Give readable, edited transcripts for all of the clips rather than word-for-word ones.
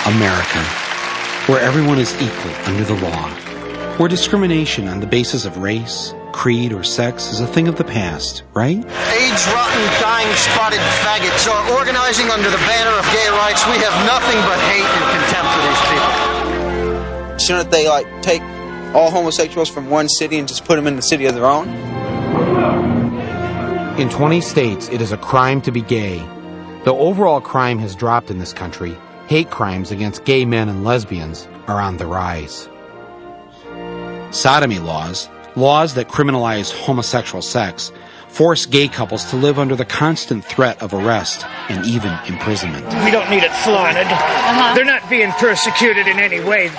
America, where everyone is equal under the law, where discrimination on the basis of race, creed, or sex is a thing of the past, right? AIDS-rotten, dying, spotted faggots are organizing under the banner of gay rights. We have nothing but hate and contempt for these people. Shouldn't they, take all homosexuals from one city and just put them in the city of their own? In 20 states, it is a crime to be gay. Though overall crime has dropped in this country, hate crimes against gay men and lesbians are on the rise. Sodomy laws that criminalize homosexual sex, force gay couples to live under the constant threat of arrest and even imprisonment. We don't need it flaunted. They're not being persecuted in any way.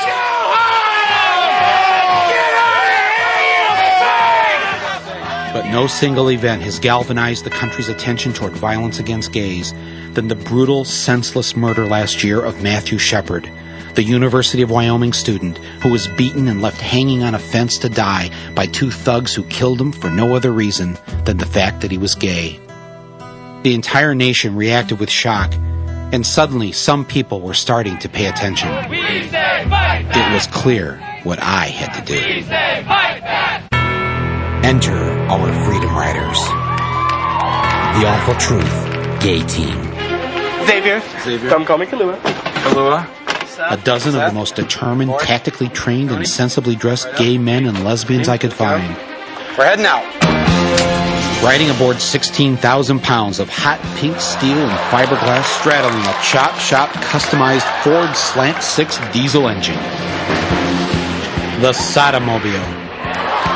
But no single event has galvanized the country's attention toward violence against gays than the brutal, senseless murder last year of Matthew Shepard, the University of Wyoming student who was beaten and left hanging on a fence to die by two thugs who killed him for no other reason than the fact that he was gay. The entire nation reacted with shock, and suddenly some people were starting to pay attention. It was clear what I had to do. Enter our Freedom Riders. The Awful Truth Gay Team. Xavier. Come call me Kahlua. A dozen of the most determined, tactically trained, and sensibly dressed gay men and lesbians I could find. We're heading out. Riding aboard 16,000 pounds of hot pink steel and fiberglass straddling a chop shop customized Ford Slant 6 diesel engine. The sodo-mobile.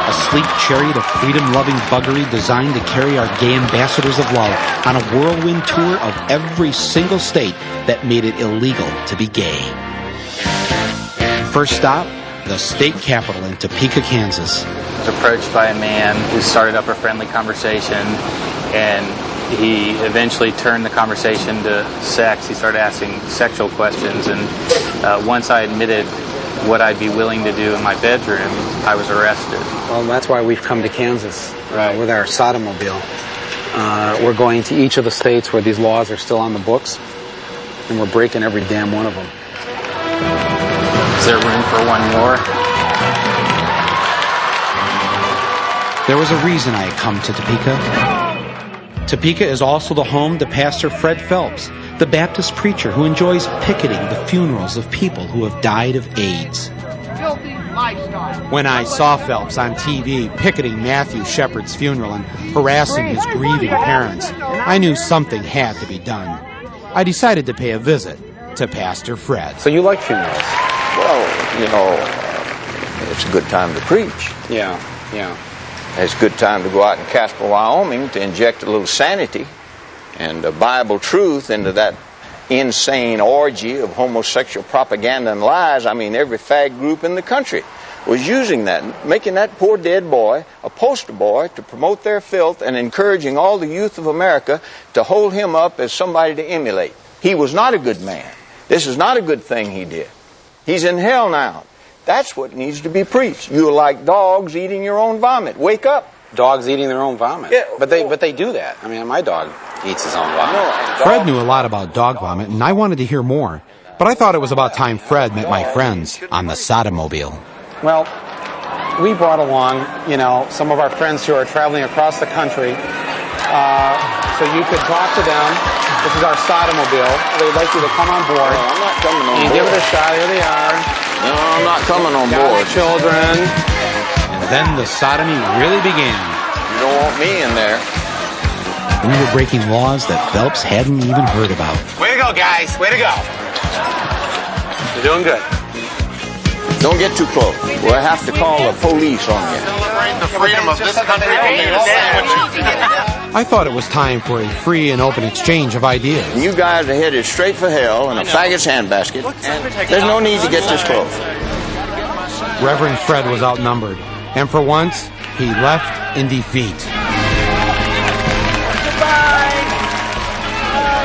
A sleek chariot of freedom-loving buggery designed to carry our gay ambassadors of love on a whirlwind tour of every single state that made it illegal to be gay. First stop, the state capital in Topeka, Kansas. I was approached by a man who started up a friendly conversation, and he eventually turned the conversation to sex. He started asking sexual questions, and once I admitted what I'd be willing to do in my bedroom, I was arrested. Well, that's why we've come to Kansas with our sodo-mobile. We're going to each of the states where these laws are still on the books, and we're breaking every damn one of them. Is there room for one more? There was a reason I had come to Topeka. Topeka is also the home to Pastor Fred Phelps, the Baptist preacher who enjoys picketing the funerals of people who have died of AIDS. When I saw Phelps on TV picketing Matthew Shepard's funeral and harassing his grieving parents, I knew something had to be done. I decided to pay a visit to Pastor Fred. So you like funerals? Well, it's a good time to preach. Yeah. It's a good time to go out in Casper, Wyoming to inject a little sanity and Bible truth into that insane orgy of homosexual propaganda and lies. I mean, every fag group in the country was using that, making that poor dead boy a poster boy to promote their filth and encouraging all the youth of America to hold him up as somebody to emulate. He was not a good man. This is not a good thing he did. He's in hell now. That's what needs to be preached. You're like dogs eating your own vomit. Wake up. Dogs eating their own vomit. Yeah, but they do that. I mean, my dog eats his own vomit. Fred knew a lot about dog vomit, and I wanted to hear more. But I thought it was about time Fred met my friends on the sodo-mobile. Well, we brought along, some of our friends who are traveling across the country, so you could talk to them. This is our sodo-mobile. They'd like you to come on board. No, I'm not coming on board. Give it a shot. Here they are. No, I'm not coming on board. Children. And then the sodomy really began. You don't want me in there. We were breaking laws that Phelps hadn't even heard about. Way to go, guys. Way to go. You're doing good. Don't get too close. We'll have to call the police on you. Celebrate the freedom of this country from being sandwiched. I thought it was time for a free and open exchange of ideas. And you guys are headed straight for hell in a faggot's handbasket. There's no need to get this close. Reverend Fred was outnumbered, and for once, he left in defeat. Goodbye.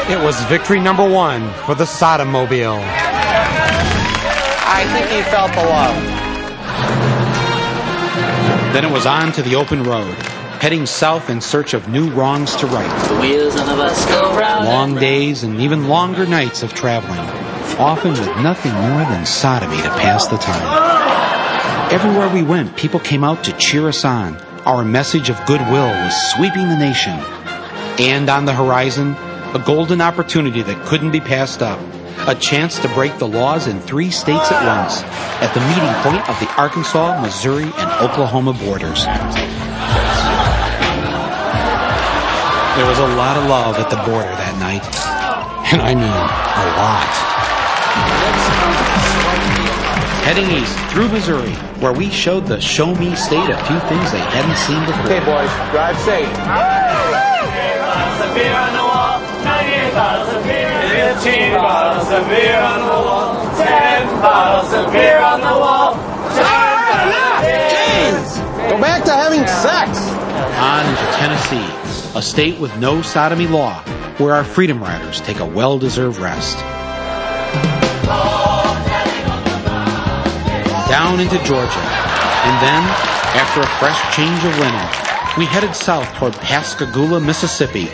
It was victory number 1 for the sodo-mobile. I think he felt the love. Then it was on to the open road, heading south in search of new wrongs to right. The wheels on the bus go round. Long days and even longer nights of traveling. often with nothing more than sodomy to pass the time. Everywhere we went, people came out to cheer us on. Our message of goodwill was sweeping the nation. And on the horizon, a golden opportunity that couldn't be passed up. A chance to break the laws in 3 states at once, at the meeting point of the Arkansas, Missouri, and Oklahoma borders. There was a lot of love at the border that night. And I mean, a lot. Heading east through Missouri, where we showed the Show Me State a few things they hadn't seen before. Okay, boys, drive safe. 15 bottles of beer on the wall, 10 bottles of beer on the wall. Go back to having sex. On into Tennessee, a state with no sodomy law, where our freedom riders take a well-deserved rest. Down into Georgia, and then, after a fresh change of linen, we headed south toward Pascagoula, Mississippi,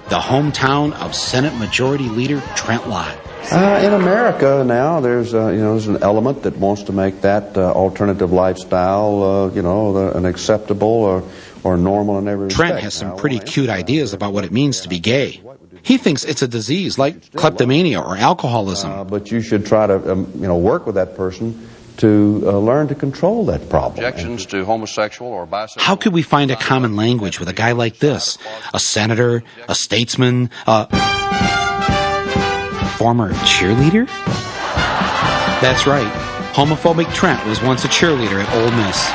the hometown of Senate Majority Leader Trent Lott. In America now, there's an element that wants to make that alternative lifestyle, an acceptable or normal in every respect. Trent has some pretty cute ideas about what it means to be gay. He thinks it's a disease like kleptomania or alcoholism. But you should try to, work with that person to learn to control that problem. Objections to homosexual or bisexual. How could we find a common language with a guy like this? A senator, a statesman, a former cheerleader? That's right. Homophobic Trent was once a cheerleader at Ole Miss.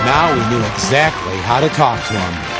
Now we knew exactly how to talk to him.